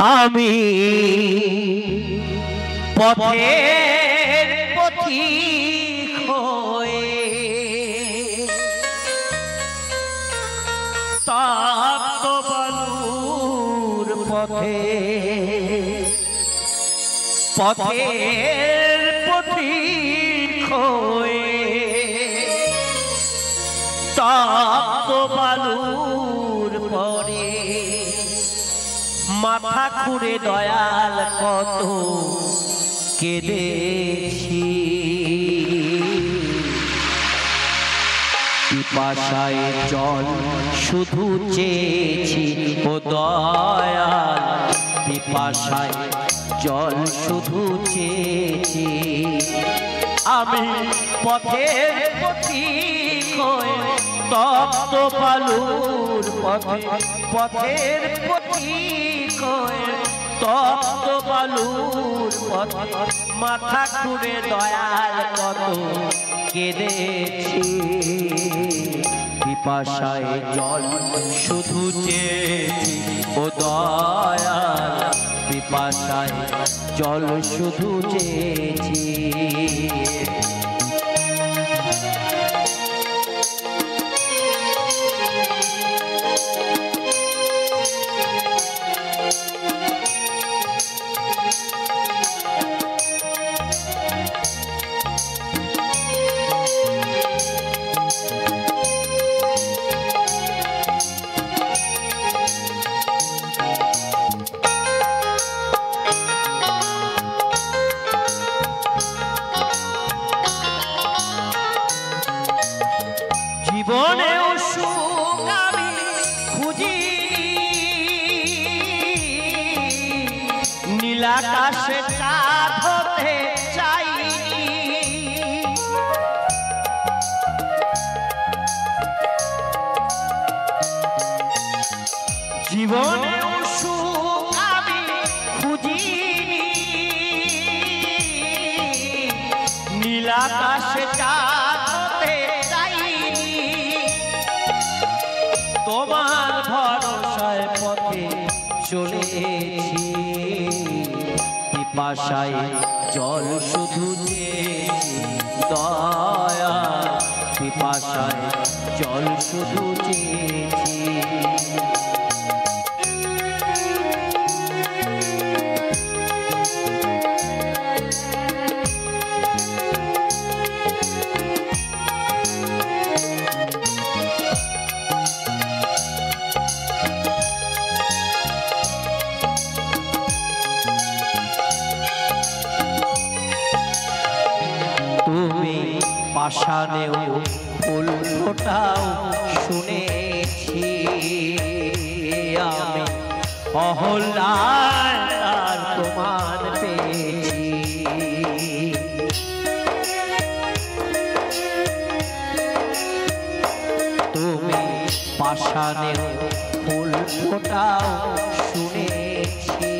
আমি পথের পথিক হয়ে তপ্ত বালুর পথে পথের পথিক হয়ে তপ্ত বালুর পরে মাথা খুঁড়ে দয়াল কত কেঁদেছি পিপাসায় জল শুধু চেয়েছি ও দয়াল পিপাসায় জল শুধু চেয়েছি আমি পথের পথিক হয়ে তপ্ত বালুর পথে পথের পথিক হয়ে তপ্ত বালুর পথে মাথা খুঁড়ে দয়াল কত কেঁদেছি পিপাসায় জল শুধু চেয়েছি ও দয়াল পিপাসায় জল শুধু চেয়েছি জীবনেও সুখ আমি খুঁজি নীলাকাশে চাঁদ হতে চাই জীবনেও সুখ আমি খুঁজি নীলাকাশে চাঁদ হতে তোমার ভরসায় পথে চলেছি পিপাসায় জল শুধু চেয়েছি দয়া পিপাসায় জল শুধু চেয়েছি তুমি পাষাণেও ফুল ফোটাও শুনেছি আমি অহল্যার তোমার পেয়েছি তুমি পাষাণেও ফুল ফোটাও শুনেছি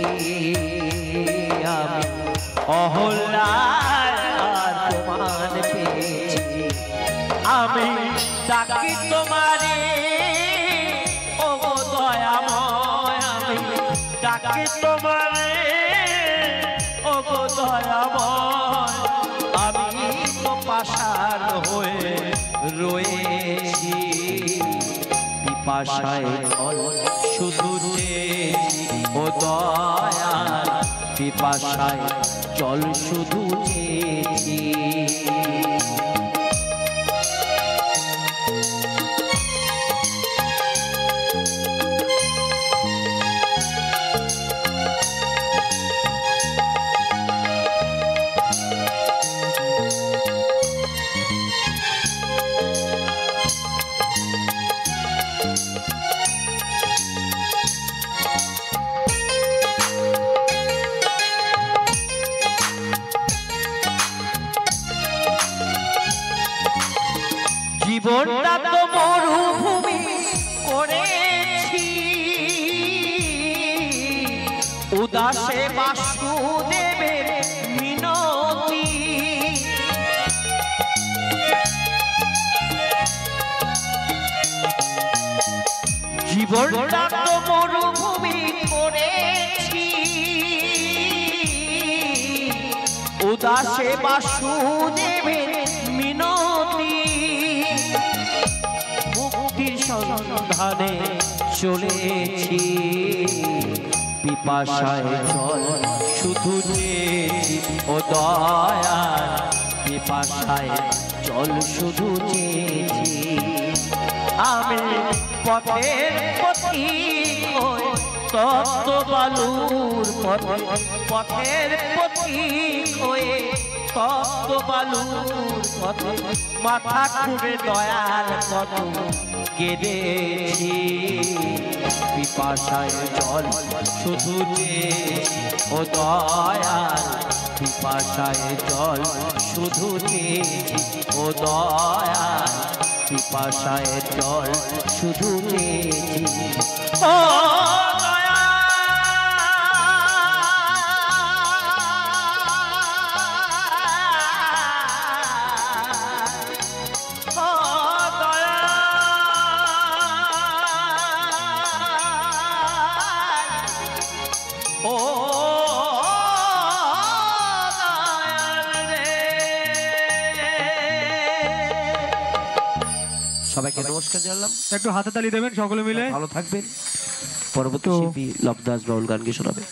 আমি অহল্যার তোমার পেয়েছি আমি ডাকি তোমারে ও দয়াময় আমি ডাকি তোমারে ও দয়াময় আমি তো পাষাণ হয়ে রয়েছি পিপাসায় জল শুধু চেয়েছি ও দয়াল পিপাসায় জল শুধু চেয়েছি জীবনটা তো মরুভূমি করেছি উদাসে বাসুদেবের মিনতি জীবনটা তো মরুভূমি করেছি উদাসে বাসুদেবের মিনতি মুক্তির সন্ধানে চলেছি পিপাসায় জল শুধু চেয়েছি ও দয়াল পিপাসায় জল শুধু চেয়েছি আমি পথের পথিক হয়ে তপ্ত বালুর পথের পথিক হয়ে তপ্ত বালুর পথে মাথা খুঁড়ে দয়াল কত কেঁদেছি পিপাসায় জল শুধু চেয়েছি ও দয়াল পিপাসায় জল শুধু চেয়েছি ও দয়াল পিপাসায় জল শুধু চেয়েছি ও সবাইকে নমস্কার জানালাম। একটু হাতে তালি দেবেন সকলে মিলে। ভালো থাকবেন। পরবর্তী শিল্পী লবদাস বাউল গান গিয়ে শোনাবে।